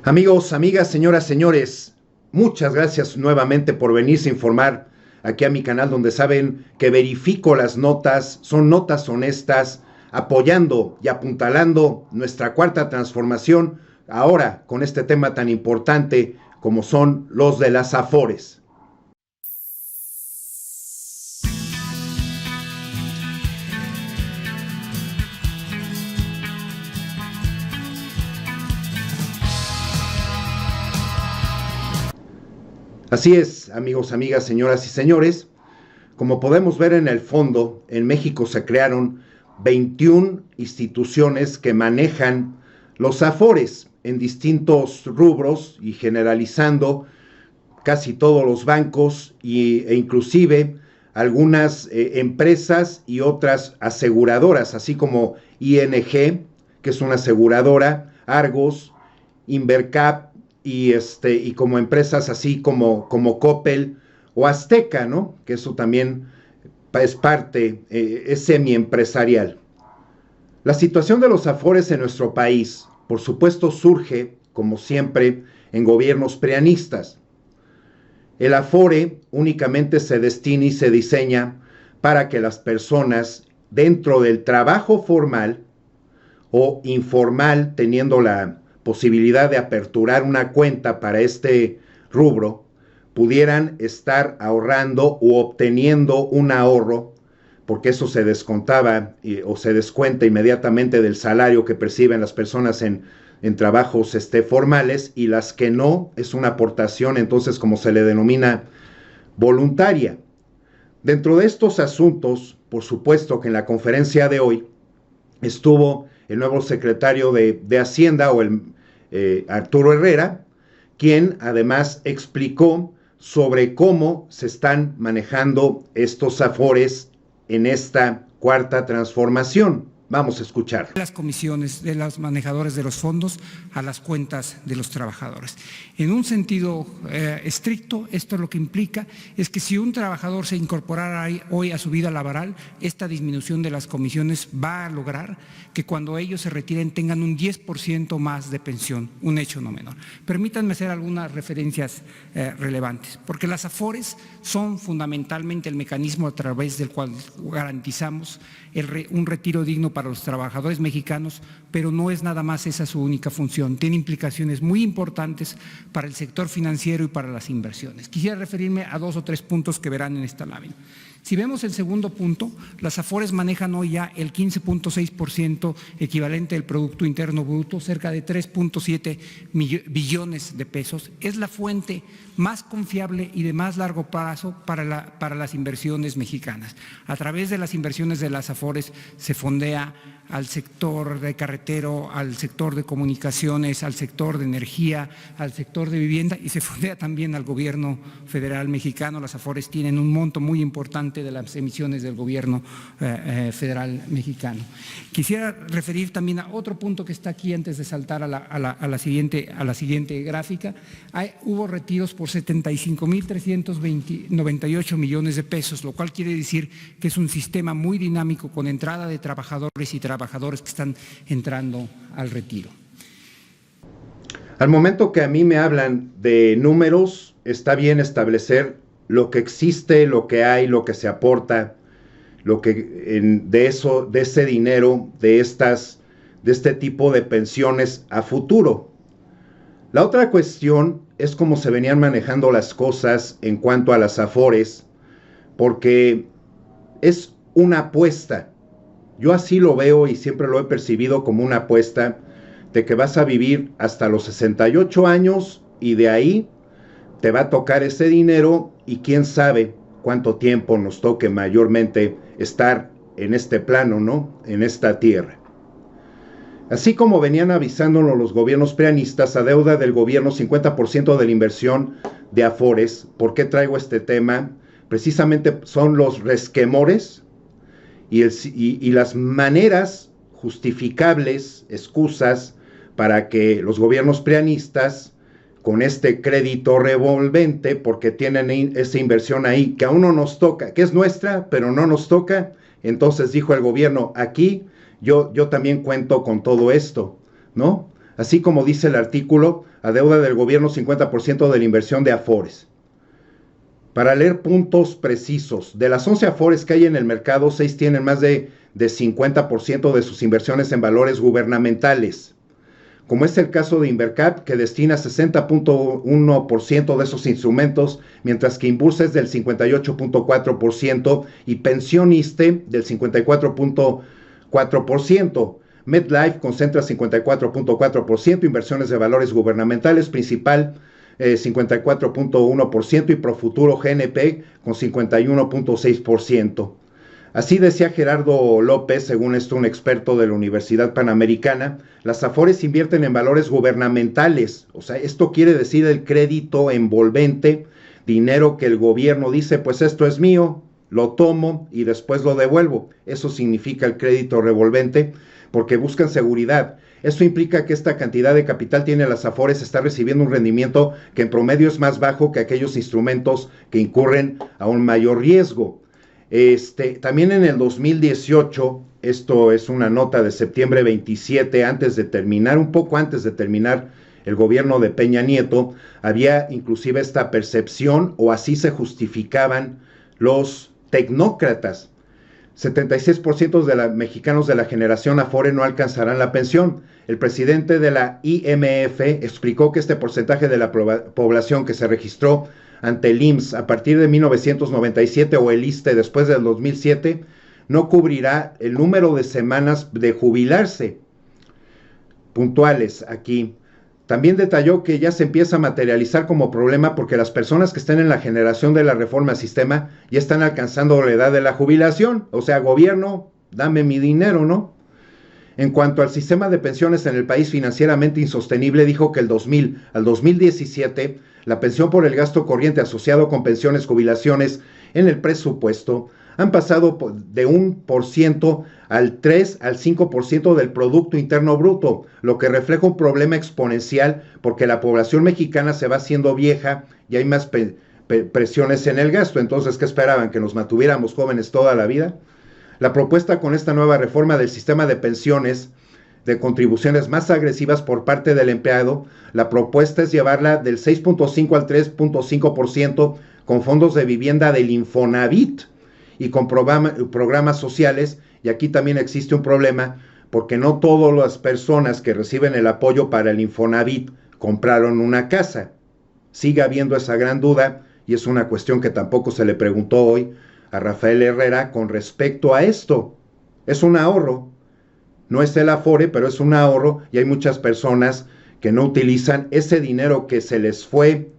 Amigos, amigas, señoras, señores, muchas gracias nuevamente por venirse a informar aquí a mi canal, donde saben que verifico las notas, son notas honestas, apoyando y apuntalando nuestra cuarta transformación, ahora con este tema tan importante como son los de las Afores. Así es, amigos, amigas, señoras y señores, como podemos ver en el fondo, en México se crearon 21 instituciones que manejan los Afores en distintos rubros y generalizando casi todos los bancos e inclusive algunas empresas y otras aseguradoras, así como ING, que es una aseguradora, Argos, Invercap, y como empresas así como Coppel o Azteca, ¿no? Que eso también es parte, es semi-empresarial. La situación de los Afores en nuestro país, por supuesto, surge, como siempre, en gobiernos prianistas. El Afore únicamente se destina y se diseña para que las personas dentro del trabajo formal o informal, teniendo la posibilidad de aperturar una cuenta para este rubro, pudieran estar ahorrando o obteniendo un ahorro, porque eso se descontaba o se descuenta inmediatamente del salario que perciben las personas en trabajos formales, y las que no, es una aportación, entonces, como se le denomina, voluntaria. Dentro de estos asuntos, por supuesto que en la conferencia de hoy estuvo el nuevo secretario de Hacienda, o el Arturo Herrera, quien además explicó sobre cómo se están manejando estos Afores en esta cuarta transformación. Vamos a escuchar. Las comisiones de los manejadores de los fondos a las cuentas de los trabajadores. En un sentido estricto, esto lo que implica es que si un trabajador se incorporara hoy a su vida laboral, esta disminución de las comisiones va a lograr que cuando ellos se retiren tengan un 10% más de pensión, un hecho no menor. Permítanme hacer algunas referencias relevantes, porque las Afores son fundamentalmente el mecanismo a través del cual garantizamos un retiro digno para los trabajadores mexicanos, pero no es nada más esa su única función. Tiene implicaciones muy importantes para el sector financiero y para las inversiones. Quisiera referirme a 2 o 3 puntos que verán en esta lámina. Si vemos el segundo punto, las Afores manejan hoy ya el 15.6% equivalente del Producto Interno Bruto, cerca de 3.7 billones de pesos. Es la fuente más confiable y de más largo plazo para las inversiones mexicanas. A través de las inversiones de las Afores se fondea al sector de carretero, al sector de comunicaciones, al sector de energía, al sector de vivienda, y se fondea también al gobierno federal mexicano. Las Afores tienen un monto muy importante de las emisiones del gobierno federal mexicano. Quisiera referir también a otro punto que está aquí antes de saltar a la siguiente gráfica. Hubo retiros por 75.398 millones de pesos, lo cual quiere decir que es un sistema muy dinámico con entrada de trabajadores y trabajadores que están entrando al retiro. Al momento que a mí me hablan de números, está bien establecer lo que existe, lo que hay, lo que se aporta, lo que de ese dinero, de este tipo de pensiones a futuro. La otra cuestión es cómo se venían manejando las cosas en cuanto a las Afores, porque es una apuesta. Yo así lo veo y siempre lo he percibido como una apuesta de que vas a vivir hasta los 68 años y de ahí te va a tocar ese dinero, y quién sabe cuánto tiempo nos toque mayormente estar en este plano, ¿no? En esta tierra. Así como venían avisándonos los gobiernos prianistas, a deuda del gobierno 50% de la inversión de Afores. ¿Por qué traigo este tema? Precisamente son los resquemores y las maneras justificables, excusas, para que los gobiernos prianistas, con este crédito revolvente, porque tienen esa inversión ahí, que aún no nos toca, que es nuestra, pero no nos toca, entonces dijo el gobierno, aquí yo también cuento con todo esto, ¿no? así como dice el artículo, adeuda del gobierno 50% de la inversión de Afores. Para leer puntos precisos, de las 11 Afores que hay en el mercado, 6 tienen más de 50% de sus inversiones en valores gubernamentales, como es el caso de Invercap, que destina 60.1% de esos instrumentos, mientras que Inbursa es del 58.4% y Pensioniste del 54.4%. MetLife concentra 54.4%, inversiones de valores gubernamentales, Principal 54.1% y Profuturo GNP con 51.6%. Así decía Gerardo López, según esto un experto de la Universidad Panamericana, las Afores invierten en valores gubernamentales, o sea, esto quiere decir el crédito envolvente, dinero que el gobierno dice, pues esto es mío, lo tomo y después lo devuelvo. Eso significa el crédito revolvente, porque buscan seguridad. Esto implica que esta cantidad de capital tiene las Afores está recibiendo un rendimiento que en promedio es más bajo que aquellos instrumentos que incurren a un mayor riesgo. También en el 2018, esto es una nota de septiembre 27, un poco antes de terminar el gobierno de Peña Nieto, había inclusive esta percepción, o así se justificaban los tecnócratas. 76% de los mexicanos de la generación Afore no alcanzarán la pensión. El presidente de la IMF explicó que este porcentaje de la población que se registró ante el IMSS a partir de 1997 o el ISSSTE después del 2007 no cubrirá el número de semanas de jubilarse. Puntuales aquí. También detalló que ya se empieza a materializar como problema porque las personas que están en la generación de la reforma al sistema ya están alcanzando la edad de la jubilación. O sea, gobierno, dame mi dinero, ¿no? En cuanto al sistema de pensiones en el país financieramente insostenible, dijo que el 2000 al 2017, la pensión por el gasto corriente asociado con pensiones, jubilaciones en el presupuesto han pasado de 1% al 3 al 5% del Producto Interno Bruto, lo que refleja un problema exponencial porque la población mexicana se va haciendo vieja y hay más presiones en el gasto. Entonces, ¿qué esperaban? ¿Que nos mantuviéramos jóvenes toda la vida? La propuesta con esta nueva reforma del sistema de pensiones de contribuciones más agresivas por parte del empleado, la propuesta es llevarla del 6.5 al 3.5% con fondos de vivienda del Infonavit y con programas sociales, y aquí también existe un problema porque no todas las personas que reciben el apoyo para el Infonavit compraron una casa. Sigue habiendo esa gran duda y es una cuestión que tampoco se le preguntó hoy a Rafael Herrera con respecto a esto. Es un ahorro, no es el Afore, pero es un ahorro y hay muchas personas que no utilizan ese dinero que se les fue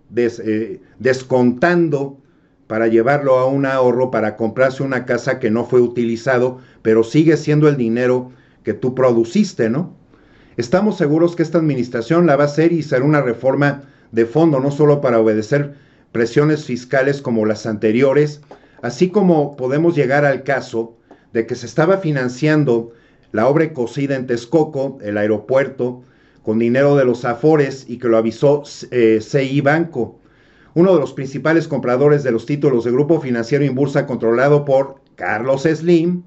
descontando para llevarlo a un ahorro, para comprarse una casa que no fue utilizado, pero sigue siendo el dinero que tú produciste, ¿no? Estamos seguros que esta administración la va a hacer y será una reforma de fondo, no solo para obedecer presiones fiscales como las anteriores, así como podemos llegar al caso de que se estaba financiando la obra Ecocida en Texcoco, el aeropuerto, con dinero de los Afores y que lo avisó CI Banco, uno de los principales compradores de los títulos de Grupo Financiero Inbursa controlado por Carlos Slim,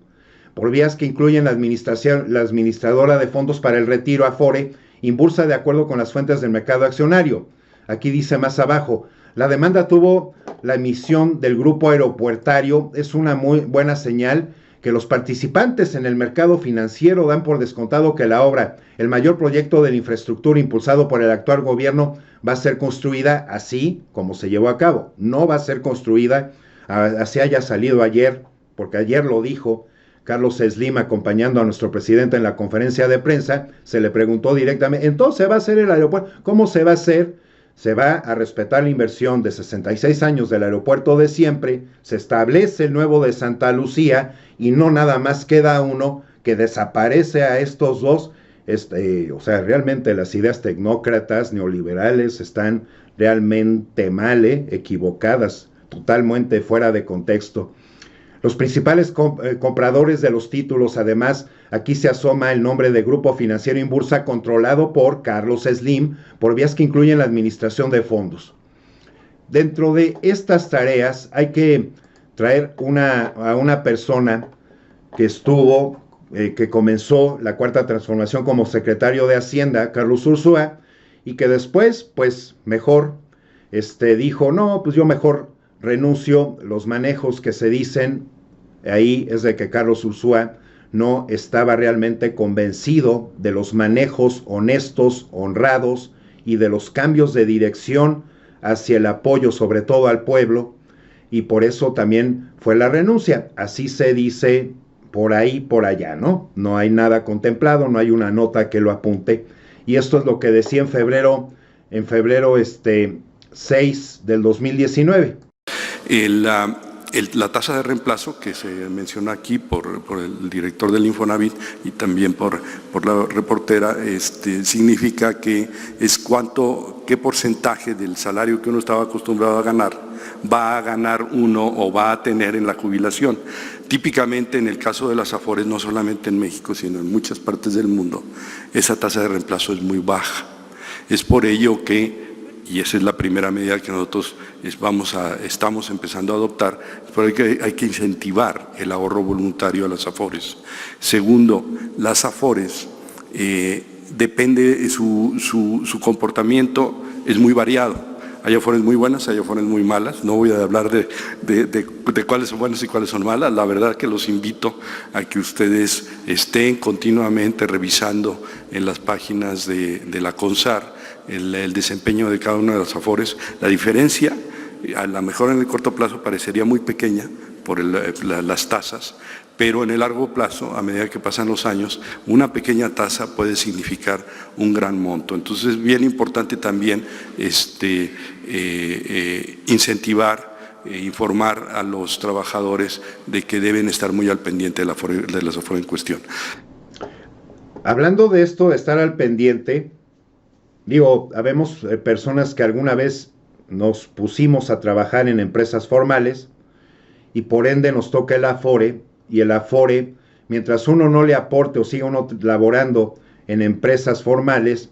por vías que incluyen la administradora de fondos para el retiro Afore, Inbursa de acuerdo con las fuentes del mercado accionario. Aquí dice más abajo, la demanda tuvo la emisión del grupo aeropuertario, es una muy buena señal que los participantes en el mercado financiero dan por descontado que la obra, el mayor proyecto de la infraestructura impulsado por el actual gobierno, va a ser construida así como se llevó a cabo. No va a ser construida así haya salido ayer, porque ayer lo dijo Carlos Slim acompañando a nuestro presidente en la conferencia de prensa, se le preguntó directamente, entonces ¿se va a hacer el aeropuerto? ¿Cómo se va a hacer? Se va a respetar la inversión de 66 años del aeropuerto de siempre, se establece el nuevo de Santa Lucía y no nada más queda uno que desaparece a estos dos. O sea, realmente las ideas tecnócratas, neoliberales están realmente mal, equivocadas, totalmente fuera de contexto. Los principales compradores de los títulos, además, aquí se asoma el nombre de Grupo Financiero Inbursa controlado por Carlos Slim, por vías que incluyen la administración de fondos. Dentro de estas tareas hay que traer a una persona que estuvo que comenzó la Cuarta Transformación como secretario de Hacienda, Carlos Ursúa, y que después, pues mejor, dijo, no, pues yo mejor renuncio. Los manejos que se dicen ahí es de que Carlos Ursúa no estaba realmente convencido de los manejos honestos, honrados y de los cambios de dirección hacia el apoyo sobre todo al pueblo, y por eso también fue la renuncia. Así se dice por ahí, por allá, ¿no? No hay nada contemplado, no hay una nota que lo apunte, y esto es lo que decía en febrero 6 del 2019. La tasa de reemplazo que se menciona aquí por el director del Infonavit y también por la reportera, significa que es qué porcentaje del salario que uno estaba acostumbrado a ganar va a ganar uno o va a tener en la jubilación. Típicamente en el caso de las AFORES, no solamente en México, sino en muchas partes del mundo, esa tasa de reemplazo es muy baja. Es por ello que, y esa es la primera medida que nosotros estamos empezando a adoptar, porque hay que incentivar el ahorro voluntario a las AFORES. Segundo, las AFORES, depende su comportamiento, es muy variado. Hay AFORES muy buenas, hay AFORES muy malas. No voy a hablar de cuáles son buenas y cuáles son malas. La verdad que los invito a que ustedes estén continuamente revisando en las páginas de la CONSAR el desempeño de cada una de las AFORES. La diferencia, a lo mejor en el corto plazo parecería muy pequeña por las tasas, pero en el largo plazo, a medida que pasan los años, una pequeña tasa puede significar un gran monto. Entonces es bien importante también incentivar, informar a los trabajadores de que deben estar muy al pendiente de las AFORES en cuestión. Hablando de esto, de estar al pendiente, digo, habemos personas que alguna vez nos pusimos a trabajar en empresas formales y por ende nos toca el Afore, y el Afore, mientras uno no le aporte o siga uno laborando en empresas formales,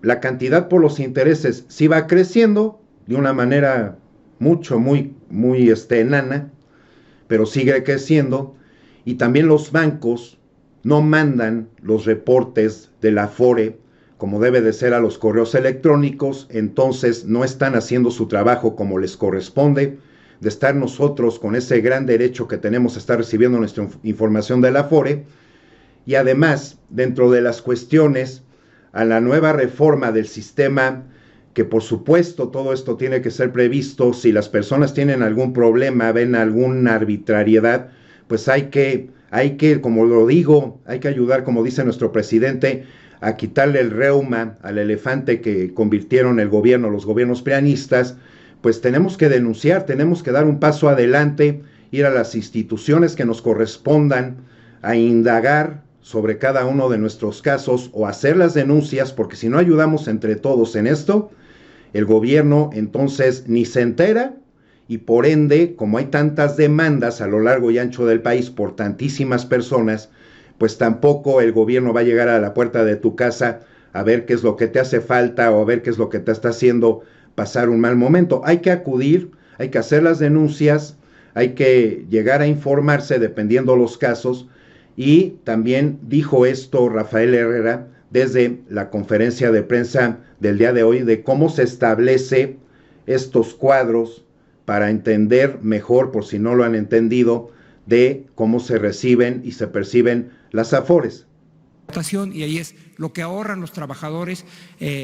la cantidad por los intereses sí va creciendo de una manera muy enana, pero sigue creciendo, y también los bancos no mandan los reportes del Afore como debe de ser a los correos electrónicos, entonces no están haciendo su trabajo como les corresponde, de estar nosotros con ese gran derecho que tenemos a estar recibiendo nuestra información del Afore. Y además, dentro de las cuestiones a la nueva reforma del sistema, que por supuesto todo esto tiene que ser previsto, si las personas tienen algún problema, ven alguna arbitrariedad, pues hay que, como lo digo, hay que ayudar, como dice nuestro presidente, a quitarle el reuma al elefante que convirtieron los gobiernos prianistas. Pues tenemos que denunciar, tenemos que dar un paso adelante, ir a las instituciones que nos correspondan a indagar sobre cada uno de nuestros casos o hacer las denuncias, porque si no ayudamos entre todos en esto, el gobierno entonces ni se entera, y por ende, como hay tantas demandas a lo largo y ancho del país por tantísimas personas, pues tampoco el gobierno va a llegar a la puerta de tu casa a ver qué es lo que te hace falta o a ver qué es lo que te está haciendo pasar un mal momento. Hay que acudir, hay que hacer las denuncias, hay que llegar a informarse dependiendo los casos, y también dijo esto Rafael Herrera desde la conferencia de prensa del día de hoy de cómo se establece estos cuadros para entender mejor, por si no lo han entendido, de cómo se reciben y se perciben las AFORES. Y ahí es lo que ahorran los trabajadores,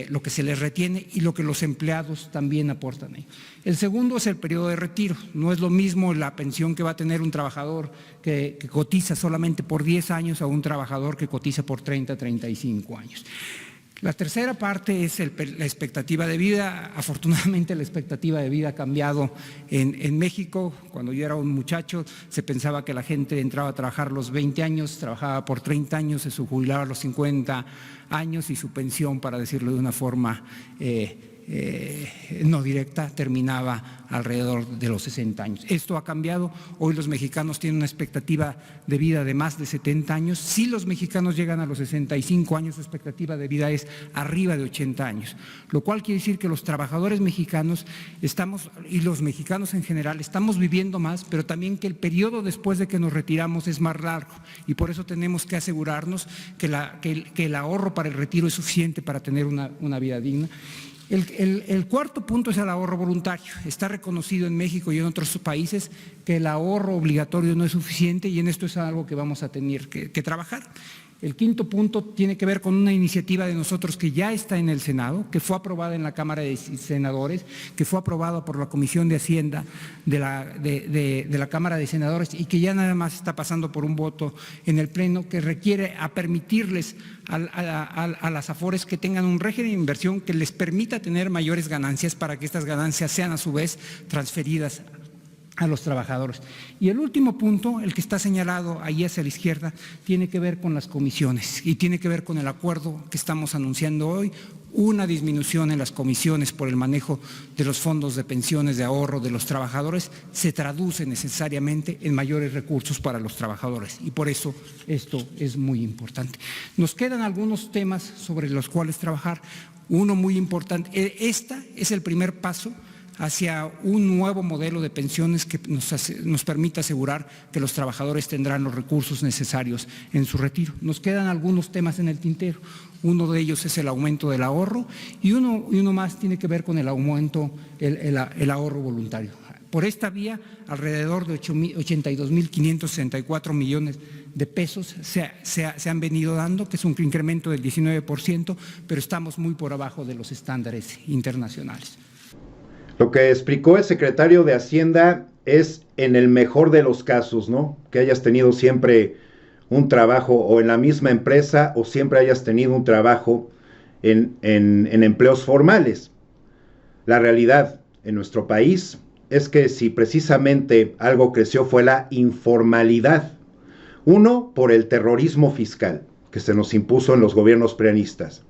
lo que se les retiene y lo que los empleados también aportan ahí. El segundo es el periodo de retiro. No es lo mismo la pensión que va a tener un trabajador que cotiza solamente por 10 años a un trabajador que cotiza por 30, 35 años. La tercera parte es la expectativa de vida. Afortunadamente la expectativa de vida ha cambiado en México. Cuando yo era un muchacho se pensaba que la gente entraba a trabajar a los 20 años, trabajaba por 30 años, se jubilaba a los 50 años y su pensión, para decirlo de una forma no directa terminaba alrededor de los 60 años. Esto ha cambiado. Hoy los mexicanos tienen una expectativa de vida de más de 70 años. Si los mexicanos llegan a los 65 años, su expectativa de vida es arriba de 80 años, lo cual quiere decir que los trabajadores mexicanos y los mexicanos en general estamos viviendo más, pero también que el periodo después de que nos retiramos es más largo, y por eso tenemos que asegurarnos que el ahorro para el retiro es suficiente para tener una vida digna. El cuarto punto es el ahorro voluntario. Está reconocido en México y en otros países que el ahorro obligatorio no es suficiente, y en esto es algo que vamos a tener que trabajar. El quinto punto tiene que ver con una iniciativa de nosotros que ya está en el Senado, que fue aprobada en la Cámara de Senadores, que fue aprobada por la Comisión de Hacienda de la Cámara de Senadores, y que ya nada más está pasando por un voto en el Pleno, que requiere a permitirles a las AFORES que tengan un régimen de inversión que les permita tener mayores ganancias, para que estas ganancias sean a su vez transferidas a los trabajadores. Y el último punto, el que está señalado ahí hacia la izquierda, tiene que ver con las comisiones y tiene que ver con el acuerdo que estamos anunciando hoy, una disminución en las comisiones por el manejo de los fondos de pensiones de ahorro de los trabajadores se traduce necesariamente en mayores recursos para los trabajadores, y por eso esto es muy importante. Nos quedan algunos temas sobre los cuales trabajar. Uno muy importante, este es el primer paso hacia un nuevo modelo de pensiones que nos permita asegurar que los trabajadores tendrán los recursos necesarios en su retiro. Nos quedan algunos temas en el tintero. Uno de ellos es el aumento del ahorro, y uno más tiene que ver con el aumento, el ahorro voluntario. Por esta vía, alrededor de 82.564 millones de pesos se han venido dando, que es un incremento del 19%, pero estamos muy por abajo de los estándares internacionales. Lo que explicó el secretario de Hacienda es en el mejor de los casos, ¿no? Que hayas tenido siempre un trabajo o en la misma empresa, o siempre hayas tenido un trabajo en empleos formales. La realidad en nuestro país es que si precisamente algo creció fue la informalidad. Uno, por el terrorismo fiscal que se nos impuso en los gobiernos prianistas.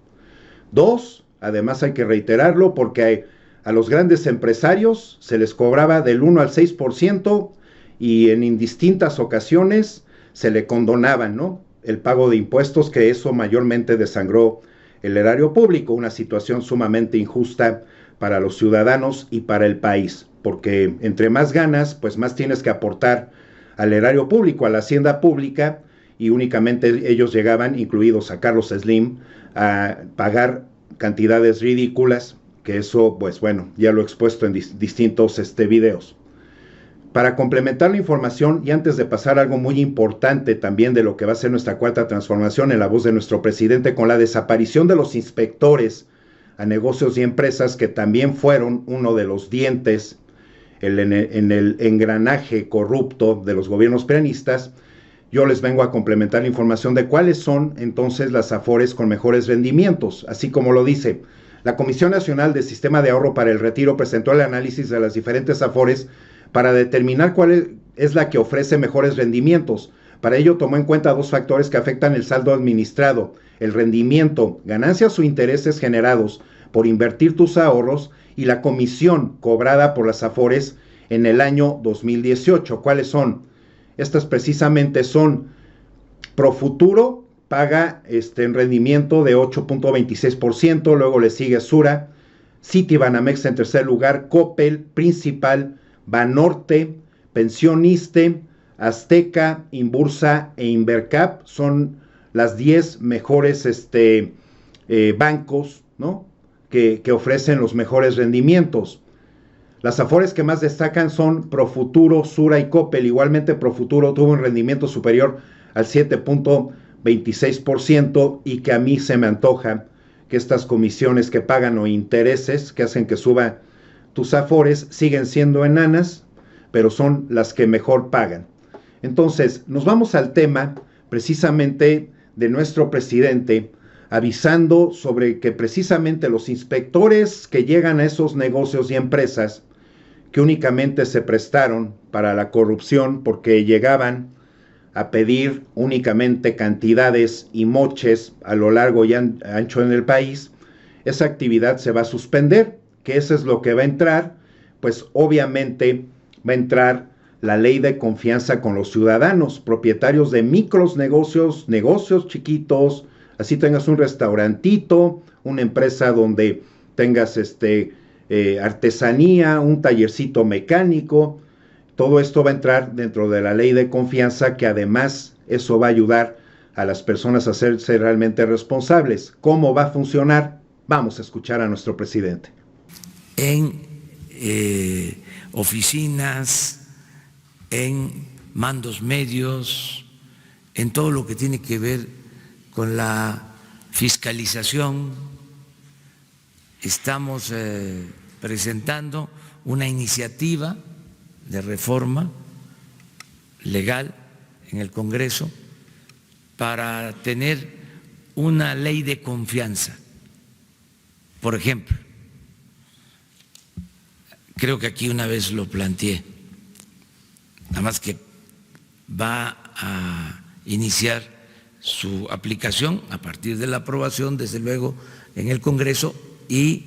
Dos, además hay que reiterarlo, porque a los grandes empresarios se les cobraba del 1 al 6%, y en indistintas ocasiones se le condonaban, ¿no?, el pago de impuestos, que eso mayormente desangró el erario público, una situación sumamente injusta para los ciudadanos y para el país, porque entre más ganas, pues más tienes que aportar al erario público, a la hacienda pública, y únicamente ellos llegaban, incluidos a Carlos Slim, a pagar cantidades ridículas, que eso, pues bueno, ya lo he expuesto en distintos videos. Para complementar la información, y antes de pasar a algo muy importante también de lo que va a ser nuestra cuarta transformación en la voz de nuestro presidente, con la desaparición de los inspectores a negocios y empresas, que también fueron uno de los dientes en el engranaje corrupto de los gobiernos prianistas, yo les vengo a complementar la información de cuáles son entonces las AFORES con mejores rendimientos. Así como lo dice, la Comisión Nacional del Sistema de Ahorro para el Retiro presentó el análisis de las diferentes AFORES para determinar cuál es la que ofrece mejores rendimientos. Para ello tomó en cuenta dos factores que afectan el saldo administrado: el rendimiento, ganancias o intereses generados por invertir tus ahorros, y la comisión cobrada por las AFORES en el año 2018. ¿Cuáles son? Estas precisamente son: Profuturo paga en rendimiento de 8.26%, luego le sigue Sura, Citibanamex en tercer lugar, Coppel, Principal, Banorte, Pensioniste, Azteca, Inbursa e Invercap son las 10 mejores bancos, ¿no?, que ofrecen los mejores rendimientos. Las AFORES que más destacan son Profuturo, Sura y Coppel. Igualmente Profuturo tuvo un rendimiento superior al 7.26%, y que a mí se me antoja que estas comisiones que pagan o intereses que hacen que suba tus AFORES siguen siendo enanas, pero son las que mejor pagan. Entonces, nos vamos al tema precisamente de nuestro presidente, avisando sobre que precisamente los inspectores que llegan a esos negocios y empresas que únicamente se prestaron para la corrupción, porque llegaban a pedir únicamente cantidades y moches a lo largo y ancho en el país, esa actividad se va a suspender. que eso es lo que va a entrar, pues obviamente va a entrar la ley de confianza con los ciudadanos, propietarios de micros negocios, negocios chiquitos, así tengas un restaurantito, una empresa donde tengas artesanía, un tallercito mecánico. Todo esto va a entrar dentro de la ley de confianza, que además eso va a ayudar a las personas a hacerse realmente responsables. ¿Cómo va a funcionar? Vamos a escuchar a nuestro presidente. En oficinas, en mandos medios, en todo lo que tiene que ver con la fiscalización. Estamos presentando una iniciativa de reforma legal en el Congreso para tener una ley de confianza. Por ejemplo, creo que aquí una vez lo planteé, nada más que va a iniciar su aplicación a partir de la aprobación, desde luego, en el Congreso, y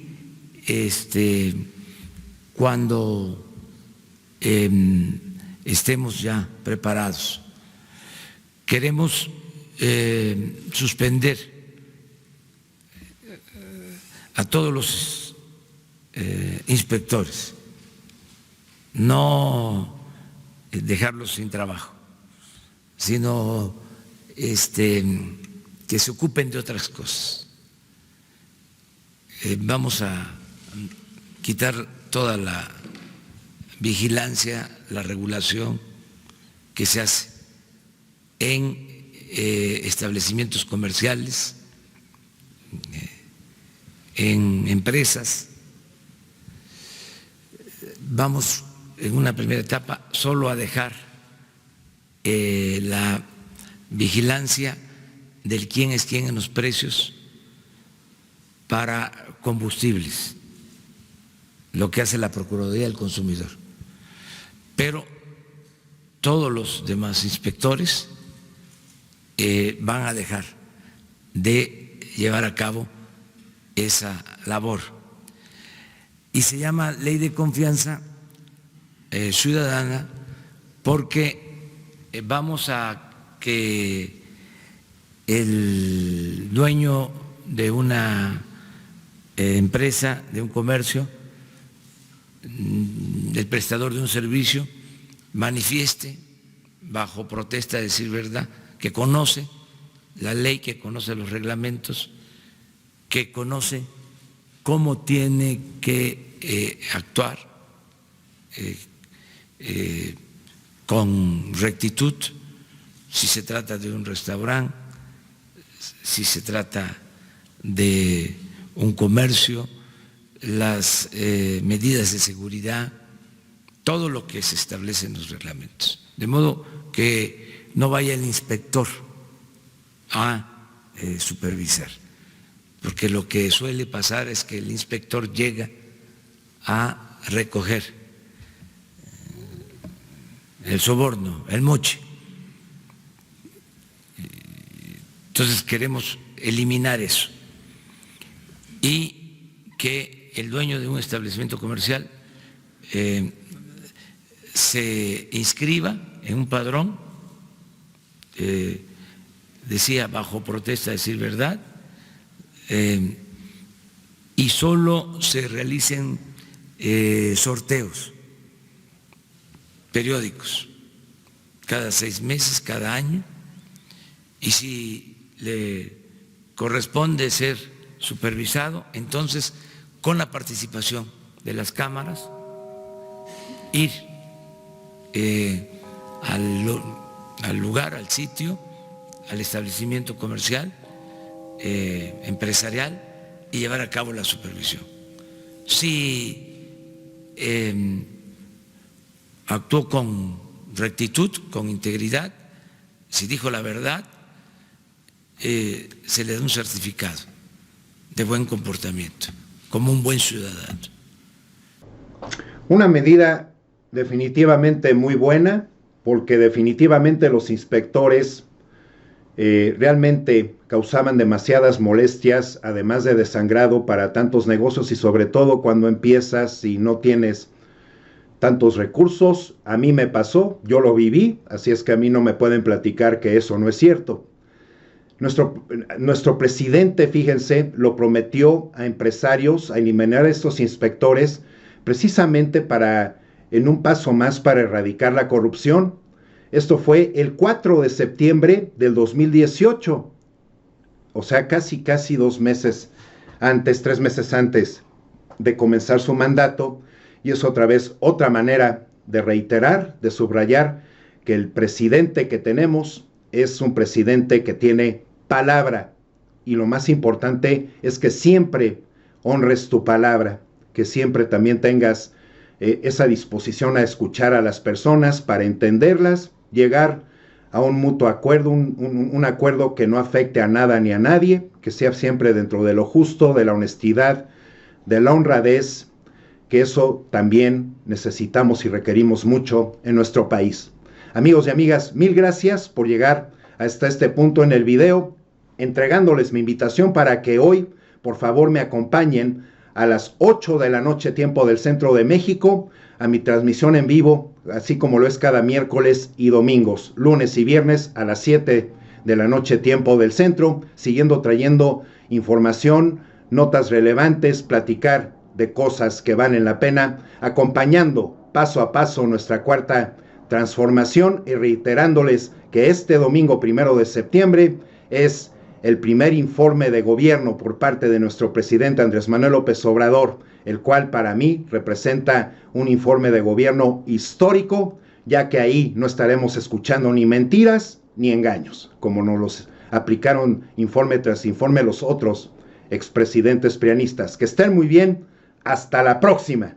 cuando estemos ya preparados. Queremos suspender a todos los inspectores, no dejarlos sin trabajo, sino que se ocupen de otras cosas. Vamos a quitar toda la vigilancia, la regulación que se hace en establecimientos comerciales, en empresas. Vamos en una primera etapa solo a dejar la vigilancia del quién es quién en los precios para combustibles, lo que hace la Procuraduría del Consumidor. Pero todos los demás inspectores van a dejar de llevar a cabo esa labor. Y se llama Ley de Confianza Ciudadana porque vamos a que el dueño de una empresa, de un comercio, el prestador de un servicio, manifieste bajo protesta de decir verdad que conoce la ley, que conoce los reglamentos, que conoce cómo tiene que actuar con rectitud, si se trata de un restaurante, si se trata de un comercio, las medidas de seguridad, todo lo que se establece en los reglamentos. De modo que no vaya el inspector a supervisar, porque lo que suele pasar es que el inspector llega a recoger el soborno, el moche. Entonces queremos eliminar eso y que el dueño de un establecimiento comercial se inscriba en un padrón, decía bajo protesta de decir verdad, y solo se realicen sorteos periódicos cada 6 meses, cada año, y si le corresponde ser supervisado, entonces con la participación de las cámaras, ir al lugar, al sitio, al establecimiento comercial, empresarial, y llevar a cabo la supervisión. Si actuó con rectitud, con integridad, si dijo la verdad, se le da un certificado de buen comportamiento, como un buen ciudadano. Una medida definitivamente muy buena, porque definitivamente los inspectores realmente causaban demasiadas molestias, además de desangrado para tantos negocios y sobre todo cuando empiezas y no tienes tantos recursos. A mí me pasó, yo lo viví, así es que a mí no me pueden platicar que eso no es cierto. Nuestro presidente, fíjense, lo prometió a empresarios a eliminar estos inspectores precisamente para, en un paso más, para erradicar la corrupción. Esto fue el 4 de septiembre del 2018, o sea, casi 2 meses antes, 3 meses antes de comenzar su mandato, y es otra vez otra manera de reiterar, de subrayar que el presidente que tenemos es un presidente que tiene palabra, y lo más importante es que siempre honres tu palabra, que siempre también tengas esa disposición a escuchar a las personas para entenderlas, llegar a un mutuo acuerdo, un acuerdo que no afecte a nada ni a nadie, que sea siempre dentro de lo justo, de la honestidad, de la honradez, que eso también necesitamos y requerimos mucho en nuestro país. Amigos y amigas, mil gracias por llegar hasta este punto en el video, entregándoles mi invitación para que hoy, por favor, me acompañen a las 8 de la noche, tiempo del centro de México, a mi transmisión en vivo, así como lo es cada miércoles y domingos, lunes y viernes a las 7 de la noche, tiempo del centro, siguiendo trayendo información, notas relevantes, platicar de cosas que valen la pena, acompañando paso a paso nuestra cuarta transformación y reiterándoles que este domingo 1 de septiembre es el primer informe de gobierno por parte de nuestro presidente Andrés Manuel López Obrador, el cual para mí representa un informe de gobierno histórico, ya que ahí no estaremos escuchando ni mentiras ni engaños, como nos los aplicaron informe tras informe los otros expresidentes prianistas. Que estén muy bien, hasta la próxima.